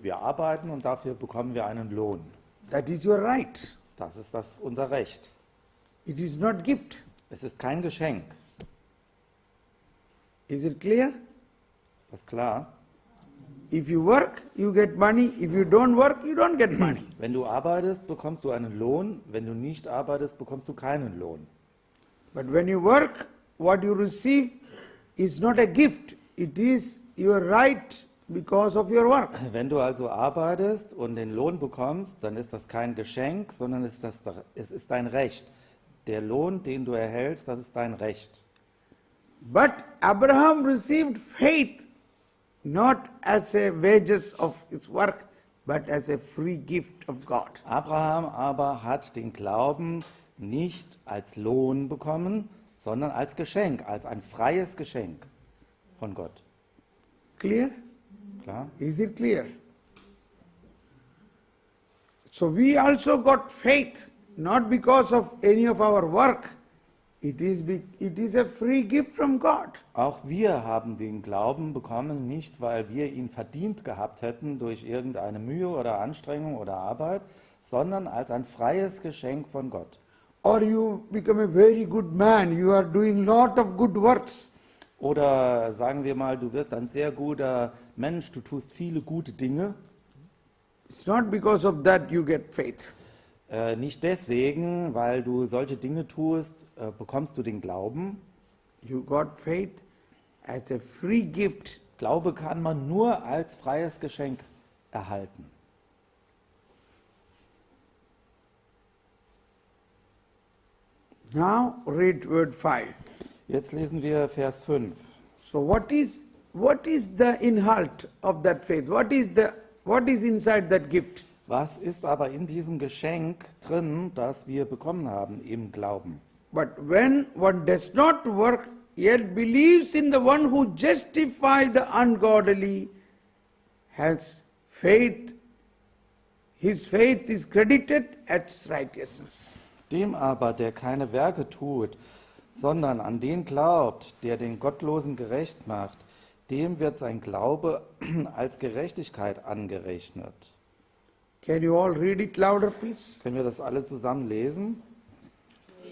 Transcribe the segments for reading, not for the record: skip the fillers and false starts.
Wir arbeiten und dafür bekommen wir einen Lohn. That is your right. Das ist unser Recht. It is not gift. Es ist kein Geschenk. Is it clear? Ist das klar? If you work, you get money. If you don't work, you don't get money. Wenn du arbeitest, bekommst du einen Lohn. Wenn du nicht arbeitest, bekommst du keinen Lohn. But when you work, what you receive is not a gift. It is your right because of your work. Wenn du also arbeitest und den Lohn bekommst, dann ist das kein Geschenk, sondern es ist dein Recht. Der Lohn, den du erhältst, das ist dein Recht. But Abraham received faith not as a wages of his work, but as a free gift of God. Abraham aber hat den Glauben nicht als Lohn bekommen, sondern als Geschenk, als ein freies Geschenk von Gott. Clear? Klar? Is it clear? So we also got faith, not because of any of our work. It is a free gift from God. Auch wir haben den Glauben bekommen, nicht weil wir ihn verdient gehabt hätten durch irgendeine Mühe oder Anstrengung oder Arbeit, sondern als ein freies Geschenk von Gott. Or you become a very good man, you are doing lot of good works. Oder sagen wir mal, du wirst ein sehr guter Mensch, du tust viele gute Dinge. It's not because of that you get faith. Nicht deswegen, weil du solche Dinge tust, bekommst du den Glauben. You got faith as a free gift. Glaube kann man nur als freies Geschenk erhalten. Now read word 5. Jetzt lesen wir Vers 5. So what is the inhalt of that faith? What is inside that gift? Was ist aber in diesem Geschenk drin, das wir bekommen haben, im Glauben? But when one does not work, yet believes in the one who justifies the ungodly, has faith, his faith is credited as righteousness. Dem aber, der keine Werke tut, sondern an den glaubt, der den Gottlosen gerecht macht, dem wird sein Glaube als Gerechtigkeit angerechnet. Can you all read it louder, please? Können wir das alle zusammen lesen?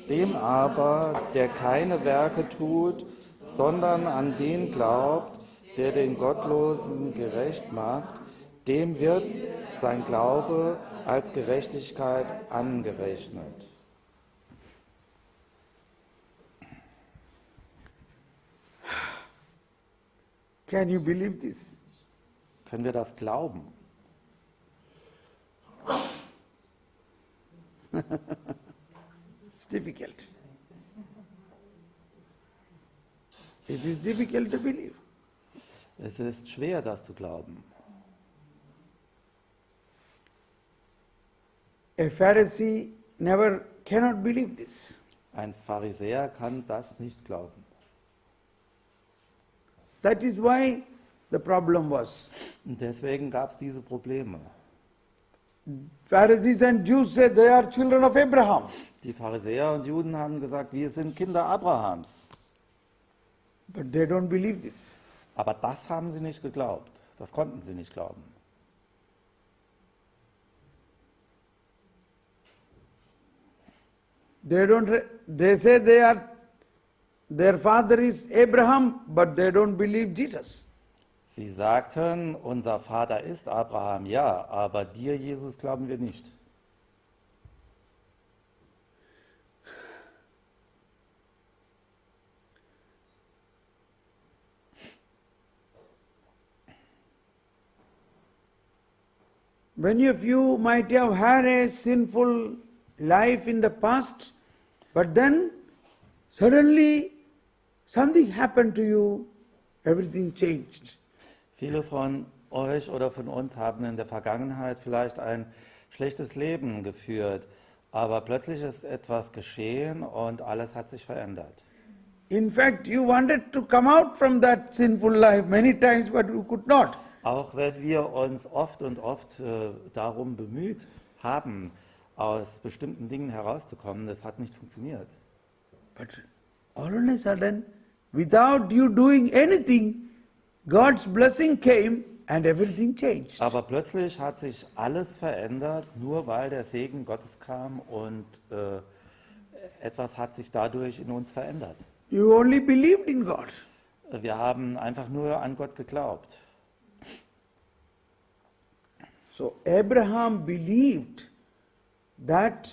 Dem aber, der keine Werke tut, sondern an den glaubt, der den Gottlosen gerecht macht, dem wird sein Glaube als Gerechtigkeit angerechnet. Can you believe this? Können wir das glauben? It's difficult. It is difficult to believe. Es ist schwer, das zu glauben. A Pharisee cannot believe this. Ein Pharisäer kann das nicht glauben. That is why the problem was. Und deswegen gab es diese Probleme. Pharisees and Jews said they are children of Abraham. Die Pharisäer und Juden haben gesagt, wir sind Kinder Abrahams. But they don't believe this. Aber das haben sie nicht geglaubt. Das konnten sie nicht glauben. They say their father is Abraham, but they don't believe Jesus. Sie sagten, unser Vater ist Abraham, ja, aber dir, Jesus, glauben wir nicht. Many of you might have had a sinful life in the past, but then suddenly something happened to you, everything changed. Viele von euch oder von uns haben in der Vergangenheit vielleicht ein schlechtes Leben geführt, aber plötzlich ist etwas geschehen und alles hat sich verändert. In fact, you wanted to come out from that sinful life many times, but you could not. Auch wenn wir uns oft darum bemüht haben, aus bestimmten Dingen herauszukommen, das hat nicht funktioniert. But all of a sudden, without you doing anything, God's blessing came and everything changed. Aber plötzlich hat sich alles verändert, nur weil der Segen Gottes kam und etwas hat sich dadurch in uns verändert. You only believed in God. Wir haben einfach nur an Gott geglaubt. So Abraham believed that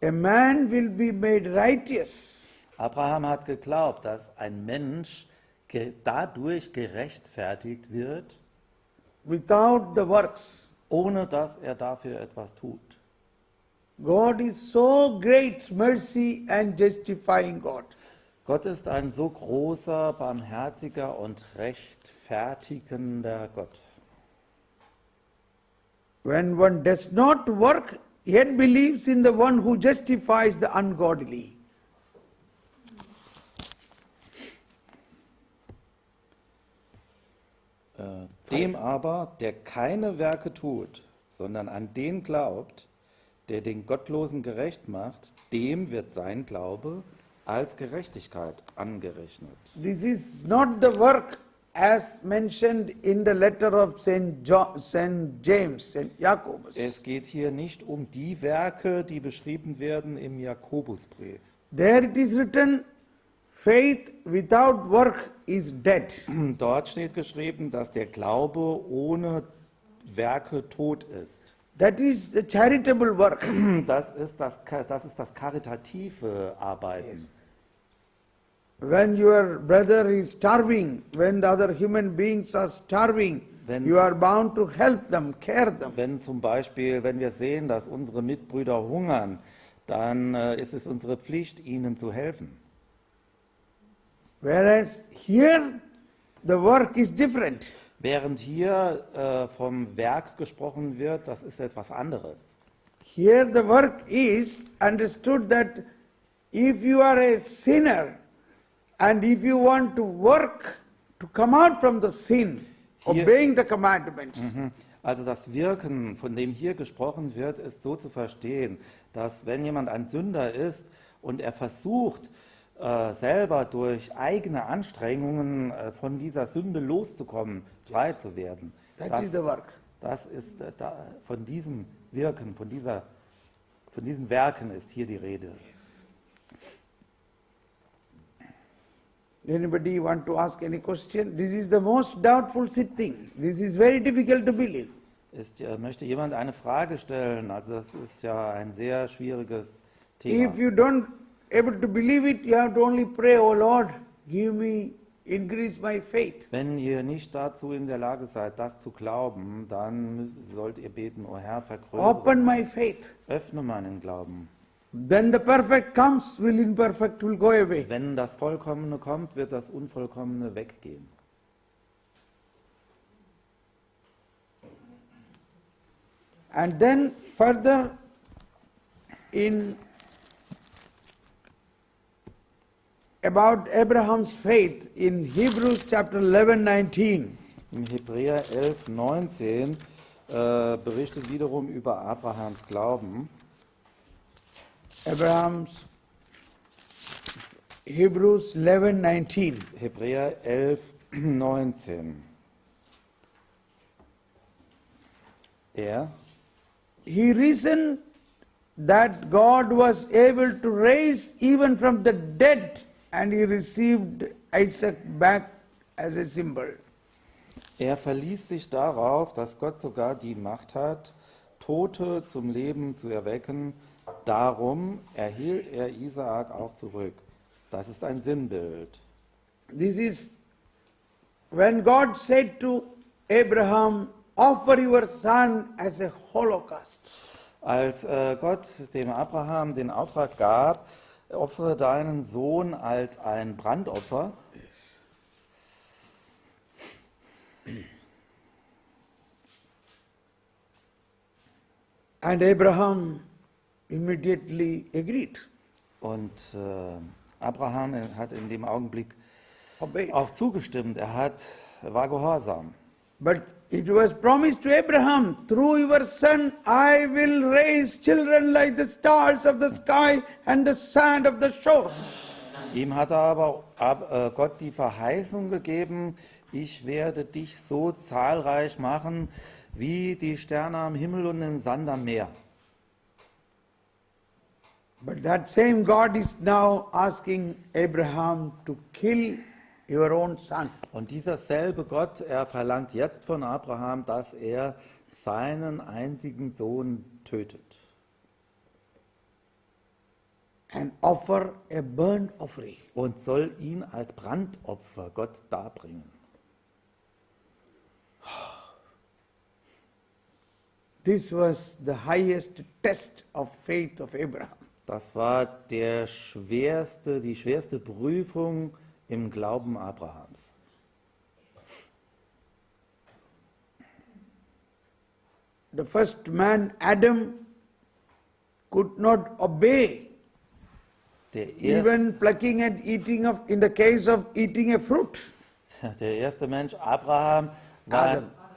a man will be made righteous Abraham hat geglaubt, dass ein Mensch dadurch gerechtfertigt wird, without the works. ohne dass er dafür etwas tut. God is so great mercy and justifying God. Gott ist ein so großer, barmherziger und rechtfertigender Gott. When one does not work, yet believes in the one who justifies the ungodly. Dem aber, der keine Werke tut, sondern an den glaubt, der den Gottlosen gerecht macht, dem wird sein Glaube als Gerechtigkeit angerechnet. This is not the work as mentioned in the letter of St. James, St. Jacobus. Es geht hier nicht um die Werke, die beschrieben werden im Jakobusbrief. There it is written, faith without work is dead. Dort steht geschrieben, dass der Glaube ohne Werke tot ist. That is the charitable work. Das ist das karitative Arbeiten. When your brother is starving, when the other human beings are starving, you are bound to help them, care them. Wenn zum Beispiel, wenn wir sehen, dass unsere Mitbrüder hungern, dann ist es unsere Pflicht, ihnen zu helfen. Whereas here the work is different. Während hier vom Werk gesprochen wird, das ist etwas anderes. Here the work is understood that if you are a sinner and if you want to work to come out from the sin, obeying the commandments. Also das Wirken, von dem hier gesprochen wird, ist so zu verstehen, dass wenn jemand ein Sünder ist und er versucht, selber durch eigene Anstrengungen von dieser Sünde loszukommen, frei zu werden. That is the work. Das ist von diesem Wirken, von diesen Werken ist hier die Rede. Anybody want to ask any question? This is the most doubtful thing. This is very difficult to believe. Möchte jemand eine Frage stellen? Also das ist ja ein sehr schwieriges Thema. If you don't able to believe it, you have to only pray, oh Lord, increase my faith. Wenn ihr nicht dazu in der Lage seid, das zu glauben, dann sollt ihr beten, oh Herr, Open my faith. öffne meinen Glauben. Then the perfect comes, imperfect will go away. Wenn das Vollkommene kommt, wird das Unvollkommene weggehen. And then further in about Abraham's faith in Hebrews chapter 11:19. Im Hebräer 11,19 berichtet wiederum über Abrahams Glauben. Hebrews 11:19. Hebräer 11,19. He reasoned that God was able to raise even from the dead, and he received Isaac back as a symbol. Er verließ sich darauf, dass Gott sogar die Macht hat, Tote zum Leben zu erwecken. Darum erhielt er Isaak auch zurück. Das ist ein Sinnbild. This is when God said to Abraham, offer your son as a holocaust. Als Gott dem Abraham den Auftrag gab, opfere deinen Sohn als ein Brandopfer. And Abraham immediately agreed. Und Abraham hat in dem Augenblick Obeyed. auch zugestimmt. Er war gehorsam. But it was promised to Abraham, through your son I will raise children like the stars of the sky and the sand of the shore. Ihm hat aber Gott die Verheißung gegeben, ich werde dich so zahlreich machen wie die Sterne am Himmel und den Sand am Meer. But that same God is now asking Abraham to kill your own son. Und dieser selbe Gott, er verlangt jetzt von Abraham, dass er seinen einzigen Sohn tötet. And offer a burnt offering. Und soll ihn als Brandopfer Gott darbringen. This was the highest test of faith of Abraham. Das war die schwerste Prüfung im Glauben Abrahams. The first man, Adam, could not obey, even plucking and eating of, in the case of eating a fruit. Der erste Mensch, Abraham,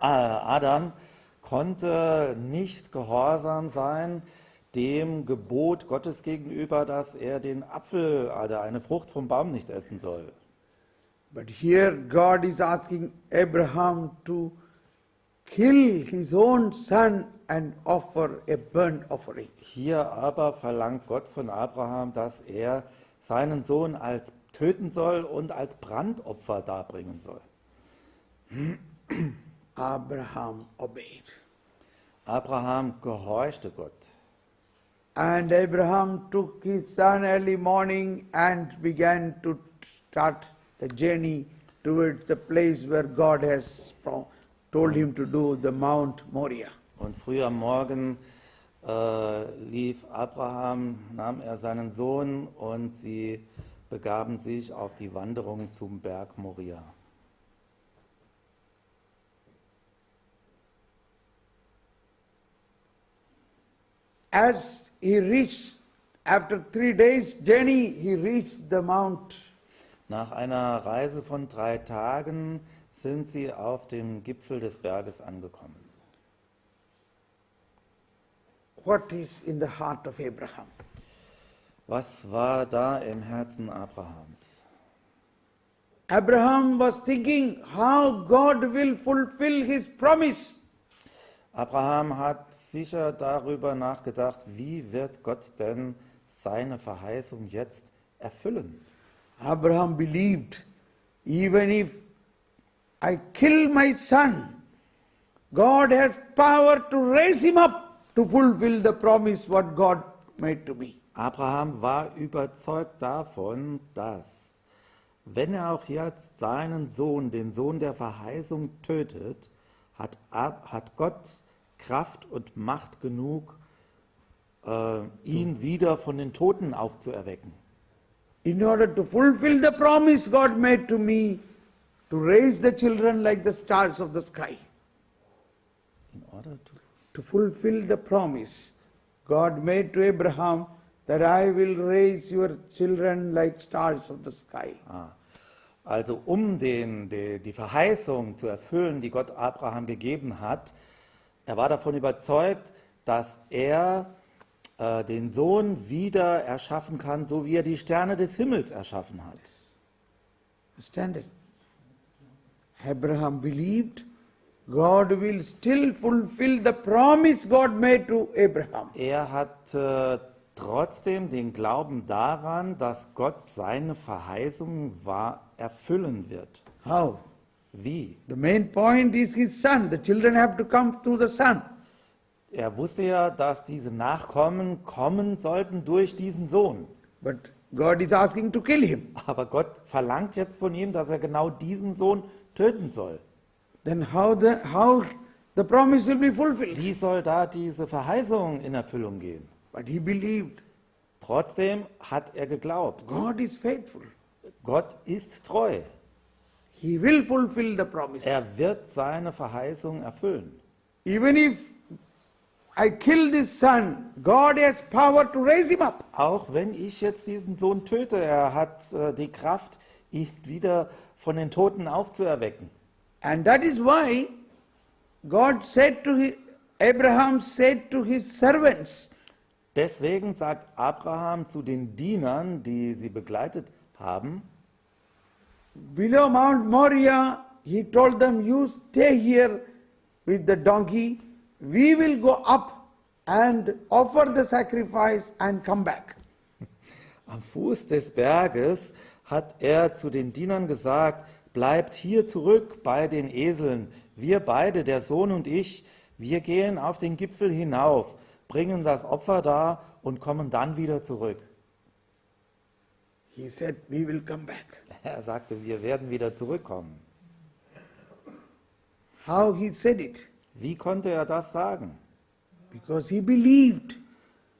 Adam, konnte nicht gehorsam sein dem Gebot Gottes gegenüber, dass er den Apfel oder eine Frucht vom Baum nicht essen soll. But here God is asking Abraham to kill his own son and offer a burnt offering. Hier aber verlangt Gott von Abraham, dass er seinen Sohn als töten soll und als Brandopfer darbringen soll. Abraham obeyed. Abraham gehorchte Gott. And Abraham took his son early morning and began to start the journey towards the place where God has told him to do, the Mount Moriah. Und früh am Morgen nahm er seinen Sohn und sie begaben sich auf die Wanderung zum Berg Moria. As he reached, after 3 days' journey, he reached the mount. Nach einer Reise von 3 Tagen sind sie auf dem Gipfel des Berges angekommen. What is in the heart of Abraham? Was war da im Herzen Abrahams? Abraham was thinking how God will fulfill his promise. Abraham hat sicher darüber nachgedacht, wie wird Gott denn seine Verheißung jetzt erfüllen? Abraham believed, even if I kill my son, God has power to raise him up to fulfill the promise what God made to me. Abraham war überzeugt davon, dass, wenn er auch jetzt seinen Sohn, den Sohn der Verheißung, tötet, hat Gott Kraft und Macht genug, ihn wieder von den Toten aufzuerwecken. In order to fulfill the promise God made to me, to raise the children like the stars of the sky. In order To fulfill the promise God made to Abraham that I will raise your children like stars of the sky. Also die Verheißung zu erfüllen, die Gott Abraham gegeben hat, er war davon überzeugt, dass er den Sohn wieder erschaffen kann, so wie er die Sterne des Himmels erschaffen hat. Understand it? Abraham believed God will still fulfill the promise God made to Abraham. Er hat trotzdem den Glauben daran, dass Gott seine Verheißung erfüllen wird. How? Wie? The main point is his son. The children have to come through the son. Er wusste ja, dass diese Nachkommen kommen sollten durch diesen Sohn. But God is asking to kill him. Aber Gott verlangt jetzt von ihm, dass er genau diesen Sohn töten soll. Then how the promise will be fulfilled? Wie soll da diese Verheißung in Erfüllung gehen? But he believed. Trotzdem hat er geglaubt. God is faithful. Gott ist treu. He will fulfill the promise. Er wird seine Verheißung erfüllen. Even if I kill this son, God has power to raise him up. Auch wenn ich jetzt diesen Sohn töte, er hat die Kraft, ihn wieder von den Toten aufzuerwecken. And that is why Abraham said to his servants, Deswegen sagt Abraham zu den Dienern, die sie begleitet haben, below Mount Moriah, he told them, you stay here with the donkey, we will go up and offer the sacrifice and come back. Am Fuß des Berges hat er zu den Dienern gesagt, bleibt hier zurück bei den Eseln. Wir beide, der Sohn und ich, wir gehen auf den Gipfel hinauf, bringen das Opfer dar und kommen dann wieder zurück. He said, we will come back. Er sagte, wir werden wieder zurückkommen. How he said it? Wie konnte er das sagen? Because he believed,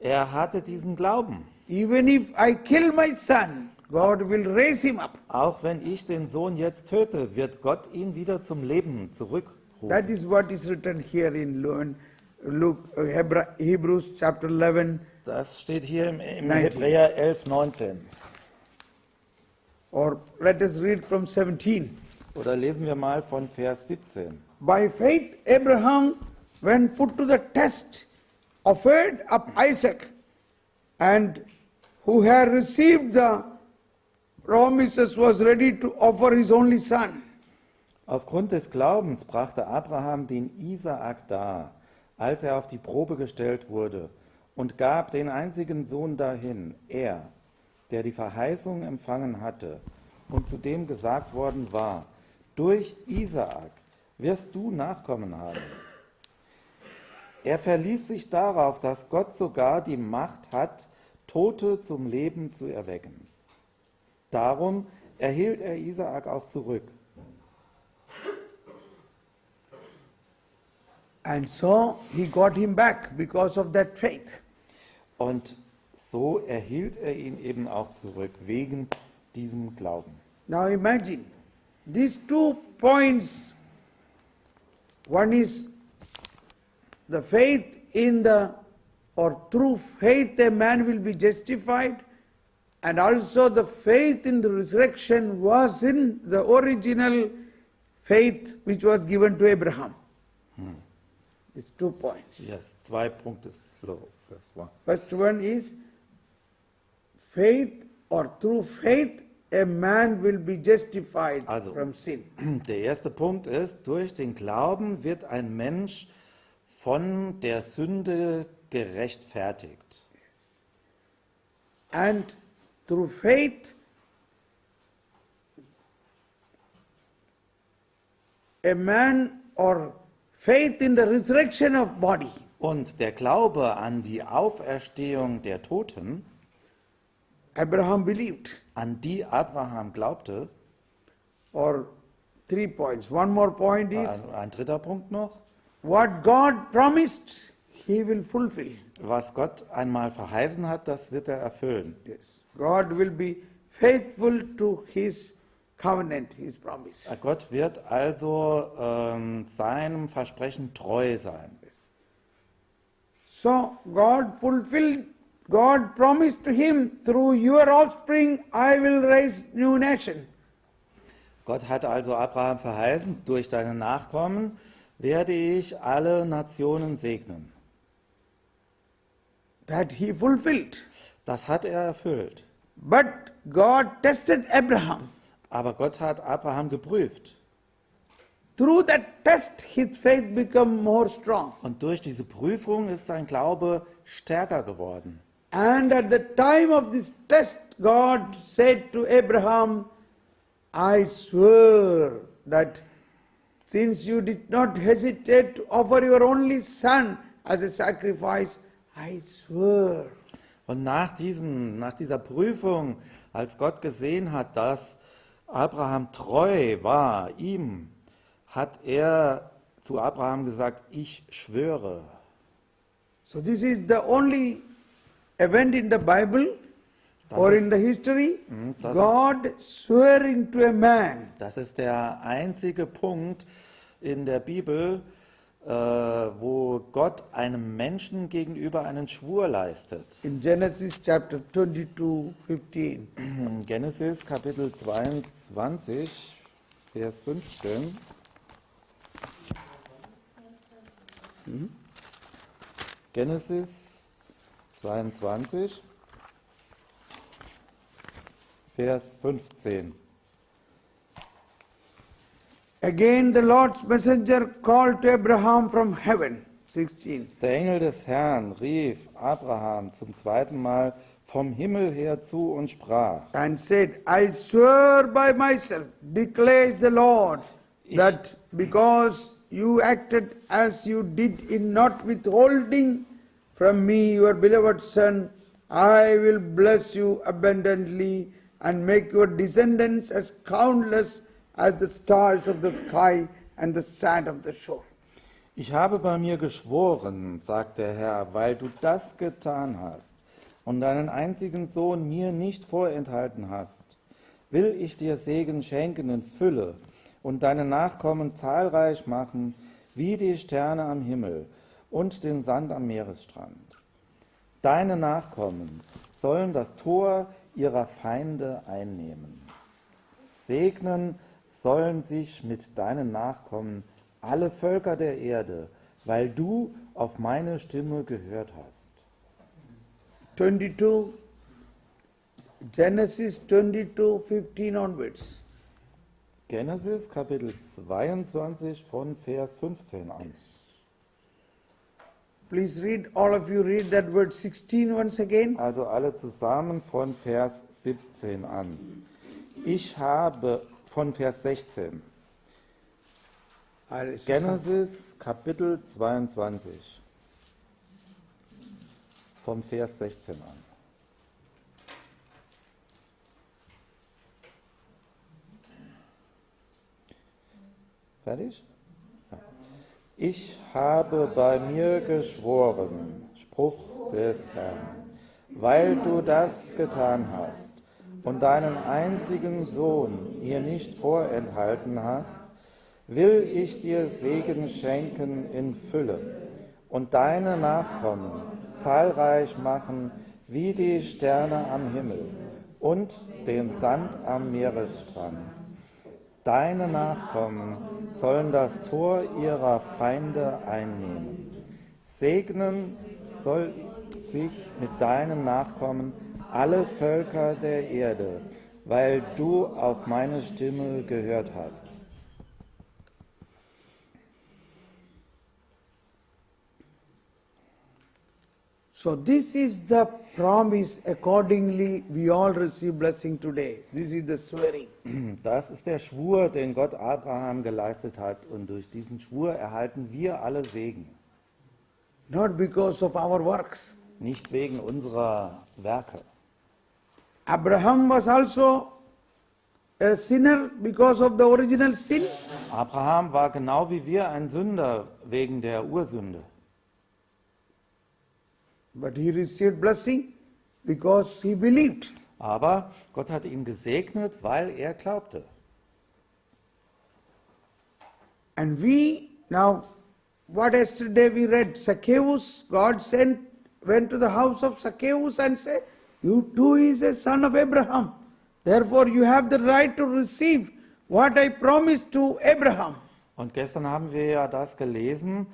Er hatte diesen Glauben. even if I kill my son, God will raise him up. Auch wenn ich den Sohn jetzt töte, wird Gott ihn wieder zum Leben zurückrufen. That is what is written here in Hebrews chapter 11, Das steht hier im 19. Hebräer 11, 19. or let us read from 17. Oder lesen wir mal von Vers 17. By faith, Abraham, when put to the test, offered up Isaac, and who had received the promises was ready to offer his only son. Aufgrund des Glaubens brachte Abraham den Isaak dar, als er auf die Probe gestellt wurde, und gab den einzigen Sohn dahin, er, der die Verheißung empfangen hatte, und zu dem gesagt worden war, durch Isaak wirst du Nachkommen haben. Er verließ sich darauf, dass Gott sogar die Macht hat, Tote zum Leben zu erwecken. Darum erhielt er Isaak auch zurück. And so he got him back because of that faith. Und so erhielt er ihn eben auch zurück, wegen diesem Glauben. Now imagine, these 2 points, one is the faith in the, or through faith a man will be justified, and also the faith in the resurrection was in the original faith which was given to Abraham. It's 2 points. Yes, 2 Punkte. Slow, first one. First one is faith, or through faith a man will be justified Also, from sin. Der erste Punkt ist, durch den Glauben wird ein Mensch von der Sünde gerechtfertigt. And through faith a man, or faith in the resurrection of body, Und der Glaube an die Auferstehung der Toten, Abraham believed. an die Abraham glaubte, Or 3 points. One more point is ein dritter Punkt noch, what God promised, he will fulfill. was Gott einmal verheißen hat, das wird er erfüllen. Yes. God will be faithful to his covenant, his promise. Gott wird also seinem Versprechen treu sein. So God fulfilled, God promised to him, through your offspring I will raise new nation. Gott hat also Abraham verheißen, durch deine Nachkommen werde ich alle Nationen segnen. That he fulfilled. Das hat er erfüllt. But God tested Abraham. Aber Gott hat Abraham geprüft. Through that test his faith became more strong. Und durch diese Prüfung ist sein Glaube stärker geworden. And at the time of this test, God said to Abraham, I swear that since you did not hesitate to offer your only son as a sacrifice, I swear. Und nach dieser Prüfung, als Gott gesehen hat, dass Abraham treu war, ihm, hat er zu Abraham gesagt, ich schwöre. So this is the only event in the Bible Das or ist- in the history, das God swearing to a man. Das ist der einzige Punkt in der Bibel, wo Gott einem Menschen gegenüber einen Schwur leistet. In Genesis chapter 22, 15. Genesis Kapitel 22, Vers 15. Genesis 22, Vers 15. Again the Lord's messenger called to Abraham from heaven. 16. Der Engel des Herrn rief Abraham zum zweiten Mal vom Himmel her zu und sprach, And said, I swear by myself, declares the Lord, that because you acted as you did in not withholding from me your beloved son, I will bless you abundantly and make your descendants as countless as the stars of the sky and the sand of the shore. ich habe bei mir geschworen, sagt der Herr, weil du das getan hast und deinen einzigen Sohn mir nicht vorenthalten hast, will ich dir Segen schenken in Fülle und deine Nachkommen zahlreich machen, wie die Sterne am Himmel und den Sand am Meeresstrand. Deine Nachkommen sollen das Tor ihrer Feinde einnehmen. Segnen sollen sich mit deinen Nachkommen alle Völker der Erde, weil du auf meine Stimme gehört hast. 22, Genesis 22, 15 onwards. Genesis Kapitel 22 von Vers 15 an. Please read, all of you read that word 16 once again. Also alle zusammen von Vers 17 an. Ich habe von Vers 16. Genesis Kapitel 22 vom Vers 16 an. Fertig? Ja. Ich habe bei mir geschworen, Spruch des Herrn, weil du das getan hast und deinen einzigen Sohn mir nicht vorenthalten hast, will ich dir Segen schenken in Fülle und deine Nachkommen zahlreich machen wie die Sterne am Himmel und den Sand am Meeresstrand. Deine Nachkommen sollen das Tor ihrer Feinde einnehmen. Segnen soll sich mit deinen Nachkommen alle Völker der Erde, weil du auf meine Stimme gehört hast. So this is the promise. Accordingly, we all receive blessing today. This is the swearing. Das ist der Schwur, den Gott Abraham geleistet hat, und durch diesen Schwur erhalten wir alle Segen. Not because of our works. Nicht wegen unserer Werke. Abraham was also a sinner because of the original sin. Abraham war genau wie wir ein Sünder wegen der Ursünde. But he received blessing because he believed. Aber Gott hat ihn gesegnet, weil er glaubte. And we, now, what yesterday we read, Zacchaeus, God went to the house of Zacchaeus and said, you too is a son of Abraham. Therefore you have the right to receive what I promised to Abraham. Und gestern haben wir ja das gelesen,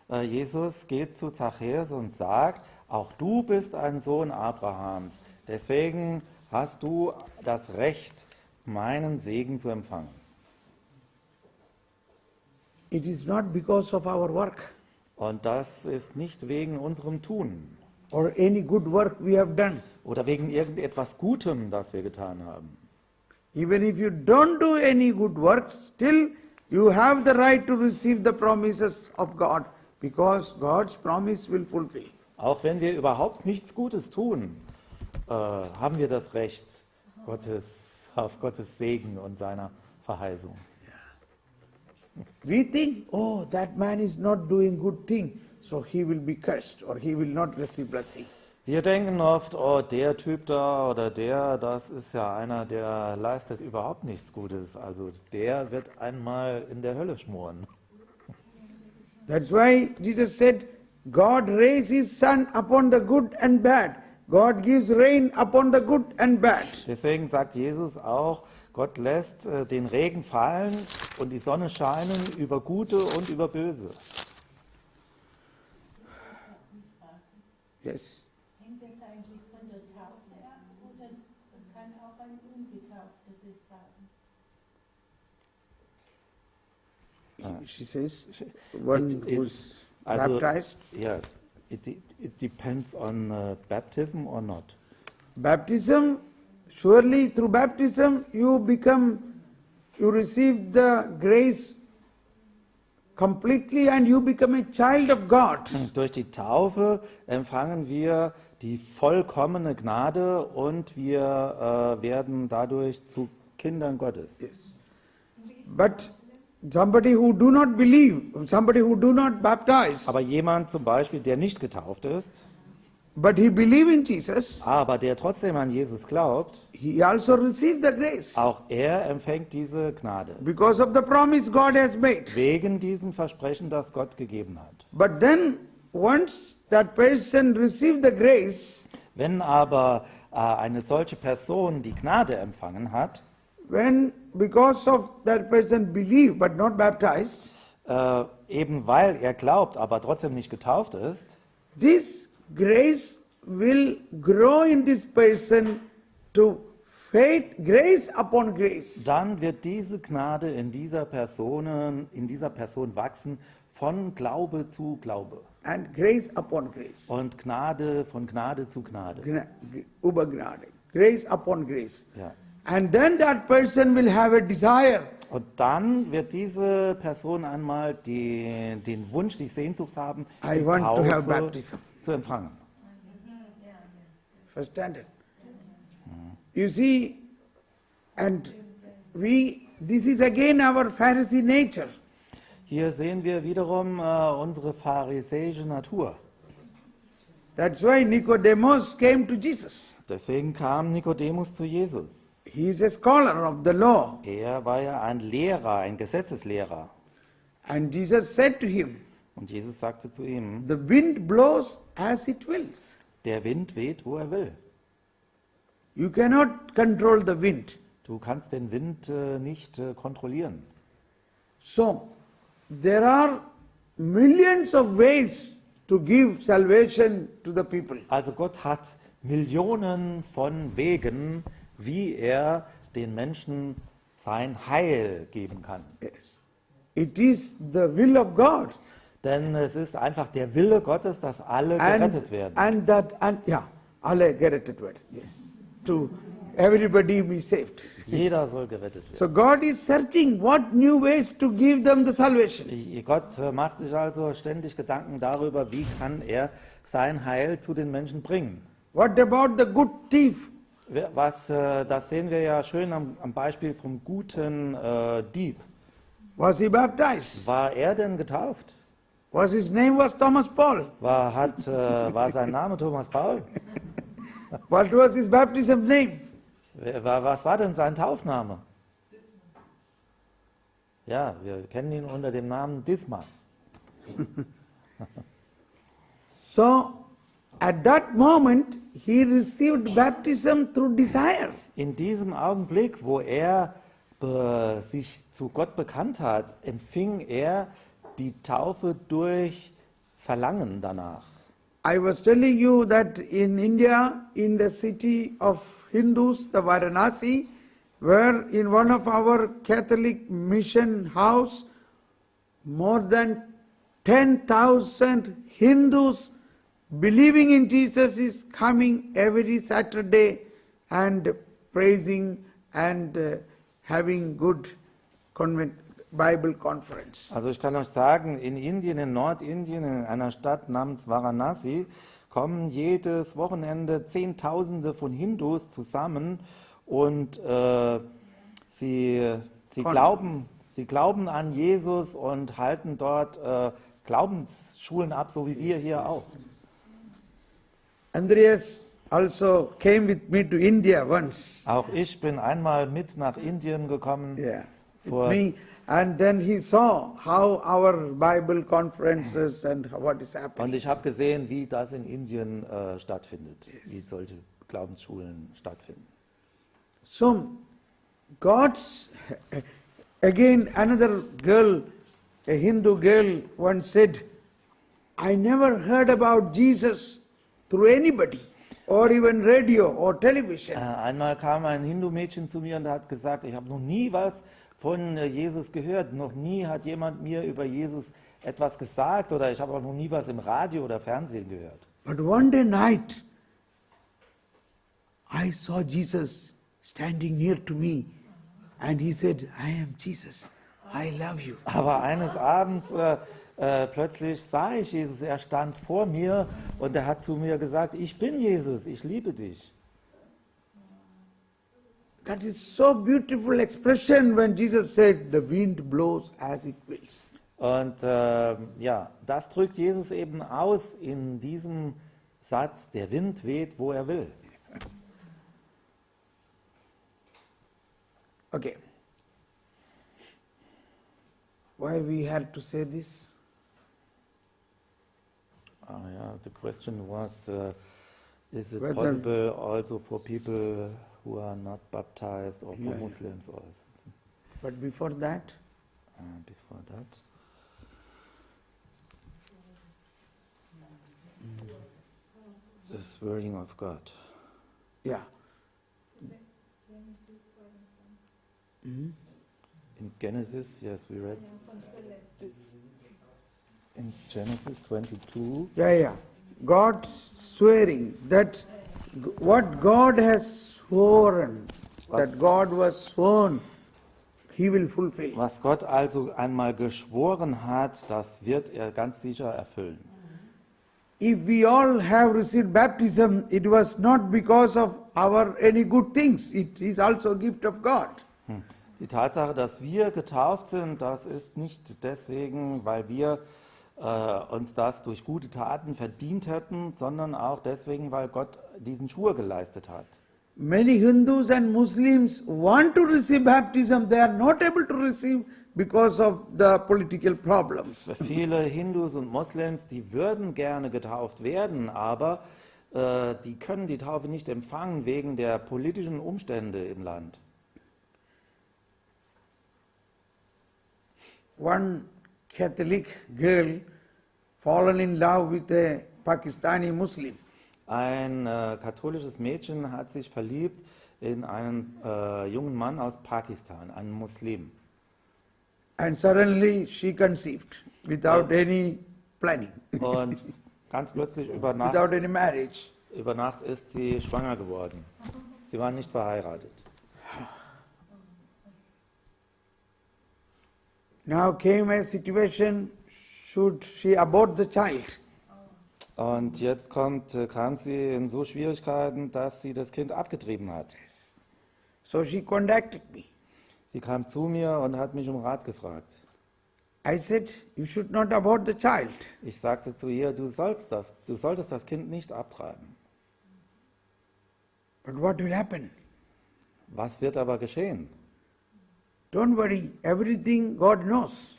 Jesus geht zu Zachäus und sagt, auch du bist ein Sohn Abrahams, deswegen hast du das Recht, meinen Segen zu empfangen. It is not because of our work Und das ist nicht wegen unserem Tun or any good work we have done. oder wegen irgendetwas Gutem, das wir getan haben. Even if you don't do any good works, still you have the right to receive the promises of God, because God's promise will fulfill. Auch wenn wir überhaupt nichts Gutes tun, haben wir das Recht auf Gottes Segen und seiner Verheißung. We think, oh, that man is not doing good thing, so he will be cursed or he will not receive blessing. Wir denken oft, oh, der Typ da oder das ist ja einer, der leistet überhaupt nichts Gutes. Also der wird einmal in der Hölle schmoren. That's why Jesus said, God raised his sun upon the good and bad. God gives rain upon the good and bad. Deswegen sagt Jesus auch, Gott lässt den Regen fallen und die Sonne scheinen über Gute und über Böse. Yes. Hängt das eigentlich von der Taufe ab oder kann auch ein Ungetaufter das sagen? she says, one who's baptized. Yes, it depends on baptism or not. Baptism, surely through baptism you receive the grace completely and you become a child of God. Durch die Taufe empfangen wir die vollkommene Gnade und wir werden dadurch zu Kindern Gottes. Yes. But somebody who do not believe, somebody who do not baptize, Aber jemand zum Beispiel, der nicht getauft ist, but he believe in Jesus, aber der trotzdem an Jesus glaubt, he also receive the grace auch er empfängt diese Gnade. because of the promise God has made. Wegen diesem Versprechen, das Gott gegeben hat. But then once that person receive the grace, Wenn aber eine solche Person die Gnade empfangen hat, when because of that person believe but not baptized, eben weil er glaubt, aber trotzdem nicht getauft ist, this grace will grow in this person to faith, grace upon grace. dann wird diese Gnade in dieser Person wachsen von Glaube zu Glaube And grace upon grace. und Gnade von Gnade zu Gnade. Ubergnade. Grace upon grace. Ja. And then that person will have a desire. Und dann wird diese Person einmal den Wunsch, die Sehnsucht haben, I die want to have Taufe baptism. zu empfangen. Understand it? You see, and this is again our Pharisee nature. Hier sehen wir wiederum unsere pharisäische Natur. That's why Nicodemus came to Jesus. Deswegen kam Nikodemus zu Jesus. He is a scholar of the law. Er war ja ein Lehrer, ein Gesetzeslehrer. And Jesus said to him, Und Jesus sagte zu ihm, the wind blows as it wills. der Wind weht, wo er will. You cannot control the wind. Du kannst den Wind nicht kontrollieren. So, there are millions of ways to give salvation to the people. Also Gott hat Millionen von Wegen, wie er den Menschen sein Heil geben kann. Yes. It is the will of God. Denn es ist einfach der Wille Gottes, dass alle gerettet werden. Alle gerettet werden. Yes. To everybody be saved. Jeder soll gerettet werden. So God is searching what new ways to give them the salvation. Gott macht sich also ständig Gedanken darüber, wie kann er sein Heil zu den Menschen bringen. What about the good thief? Das sehen wir ja schön am Beispiel vom guten Dieb. Was he baptized? War er denn getauft? His name was Thomas Paul? War sein Name Thomas Paul? What was his baptism name? Was war denn sein Taufname? Ja, wir kennen ihn unter dem Namen Dismas. So, at that moment, he received baptism through desire. In diesem Augenblick, wo er sich zu Gott bekannt hat, empfing er die Taufe durch Verlangen danach. I was telling you that in India, in the city of Hindus, the Varanasi, where in one of our Catholic mission house, more than 10,000 Hindus believing in Jesus is coming every Saturday and praising and having good Bible conference. Also ich kann euch sagen, in Indien, in Nordindien, in einer Stadt namens Varanasi, kommen jedes Wochenende Zehntausende von Hindus zusammen und sie glauben an Jesus und halten dort Glaubensschulen ab, so wie wir hier auch. Andreas also came with me to India once. Auch ich bin einmal mit nach Indien gekommen. Yeah, For- with me, and then he saw how our Bible conferences and what is Und happening. ich habe gesehen, wie das in Indien stattfindet, wie solche Glaubensschulen stattfinden. So, again another girl, a Hindu girl once said, I never heard about Jesus through anybody, or even radio or television. Einmal kam ein Hindu-Mädchen zu mir und hat gesagt, ich habe noch nie was von Jesus gehört. Noch nie hat jemand mir über Jesus etwas gesagt oder ich habe auch noch nie was im Radio oder Fernsehen gehört. But one day night, I saw Jesus standing near to me and he said, I am Jesus, I love you. Aber eines Abends plötzlich sah ich Jesus, er stand vor mir und er hat zu mir gesagt, ich bin Jesus, ich liebe dich. That is so beautiful expression when Jesus said, the wind blows as it wills. Und ja, das drückt Jesus eben aus in diesem Satz, der Wind weht, wo er will. Okay. Why we had to say this? Yeah, the question was, is it Whether- possible also for people who are not baptized or for Yeah, yeah. Muslims or something? But before that, Before that? This wording of God. yeah. Mhm. In Genesis, yes, we read this. In Genesis 22, Yeah. God swearing that what God has sworn, that God was sworn, He will fulfill. was Gott also einmal geschworen hat, das wird er ganz sicher erfüllen. If we all have received baptism, it was not because of our any good things. It is also a gift of God. Die Tatsache, dass wir getauft sind, das ist nicht deswegen, weil wir uns das durch gute Taten verdient hätten, sondern auch deswegen, weil Gott diesen Schwur geleistet hat. Many Hindus and Muslims want to receive baptism, they are not able to receive because of the political problems. Viele Hindus und Moslems, die würden gerne getauft werden, aber die können die Taufe nicht empfangen wegen der politischen Umstände im Land. One Catholic girl fallen in love with a Pakistani Muslim. Ein katholisches Mädchen hat sich verliebt in einen jungen Mann aus Pakistan, einen Muslim. And suddenly she conceived without any planning, Und ganz plötzlich über without any marriage. Nacht ist sie schwanger geworden. Sie war nicht verheiratet. Now came a situation, should she abort the child? Und jetzt kam sie in so Schwierigkeiten, dass sie das Kind abgetrieben hat. So she contacted me. Sie kam zu mir und hat mich um Rat gefragt. I said, you should not abort the child. Ich sagte zu ihr, du solltest das Kind nicht abtreiben. But what will happen? Was wird aber geschehen? Don't worry, everything God knows.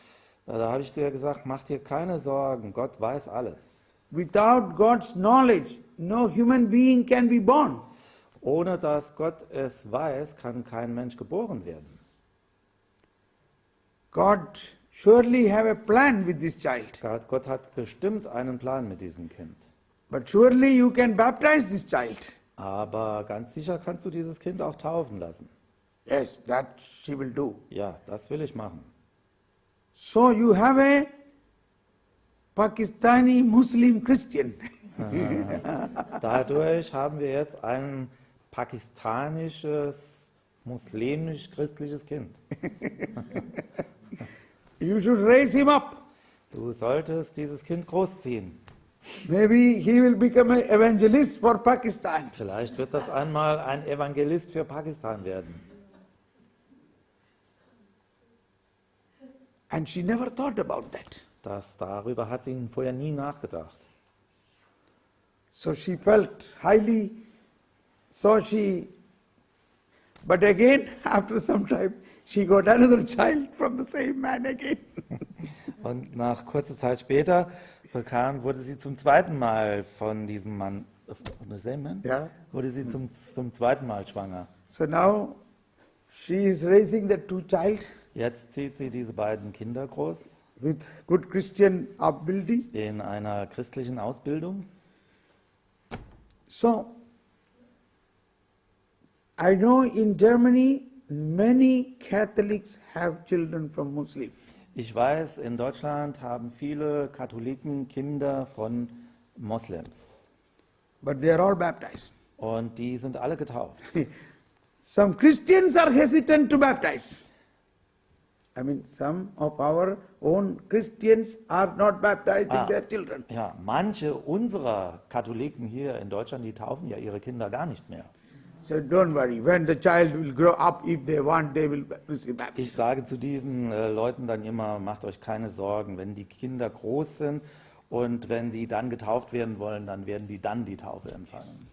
Da habe ich zu ihr gesagt, mach dir keine Sorgen, Gott weiß alles. Without God's knowledge, no human being can be born. Ohne dass Gott es weiß, kann kein Mensch geboren werden. God surely have a plan with this child. Gott hat bestimmt einen Plan mit diesem Kind. But surely you can baptize this child. Aber ganz sicher kannst du dieses Kind auch taufen lassen. Yes, that she will do. Ja, das will ich machen. So you have a Pakistani Muslim Christian. Dadurch haben wir jetzt ein pakistanisches, muslimisch-christliches Kind. You should raise him up. Du solltest dieses Kind großziehen. Maybe he will become an evangelist for Pakistan. Vielleicht wird das einmal ein Evangelist für Pakistan werden. And she never thought about that. Darüber hat sie vorher nie nachgedacht. So she felt highly, but again, after some time, she got another child from the same man again. Und nach kurzer Zeit später wurde sie zum zweiten Mal von diesem Mann, von same man? Yeah. Wurde sie zum zweiten Mal schwanger. So now she is raising the two child Jetzt zieht sie diese beiden Kinder groß with good Christian upbuilding. in einer christlichen Ausbildung. So I know in Germany many Catholics have children from Muslims. Ich weiß, in Deutschland haben viele Katholiken Kinder von Moslems. But they are all baptized. Und die sind alle getauft. Some Christians are hesitant to baptize. I mean, some of our own Christians are not baptizing their children. Ja, manche unserer Katholiken hier in Deutschland, die taufen ja ihre Kinder gar nicht mehr. So don't worry, when the child will grow up, if they want, they will receive baptism. Ich sage zu diesen Leuten dann immer, macht euch keine Sorgen, wenn die Kinder groß sind und wenn sie dann getauft werden wollen, dann werden die dann die Taufe empfangen.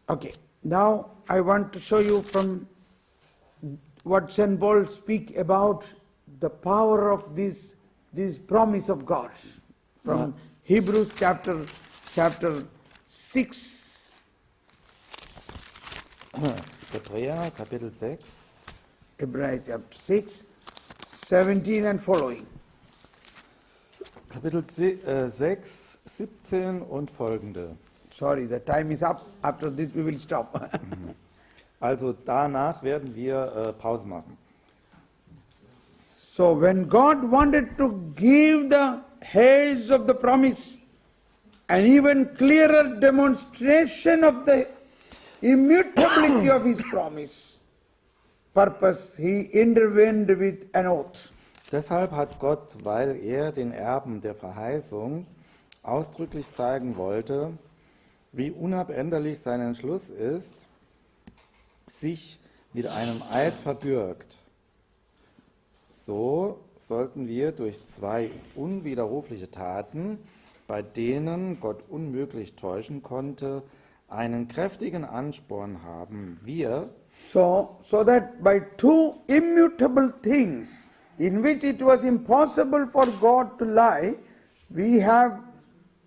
Okay, now I want to show you from what St. Paul speak about the power of this promise of God. From Hebrews chapter 6. Hebräer, Kapitel 6. Hebrews chapter 6, 17 and following. Kapitel 6, 17 und folgende. Sorry, the time is up. After this we will stop. Also danach werden wir Pause machen. So when God wanted to give the heirs of the promise an even clearer demonstration of the immutability of his promise, purpose, he intervened with an oath. Deshalb hat Gott, weil er den Erben der Verheißung ausdrücklich zeigen wollte, wie unabänderlich sein Entschluss ist, sich mit einem Eid verbürgt. So sollten wir durch zwei unwiderrufliche Taten, bei denen Gott unmöglich täuschen konnte, einen kräftigen Ansporn haben. Wir, So that by two immutable things in which it was impossible for God to lie, we have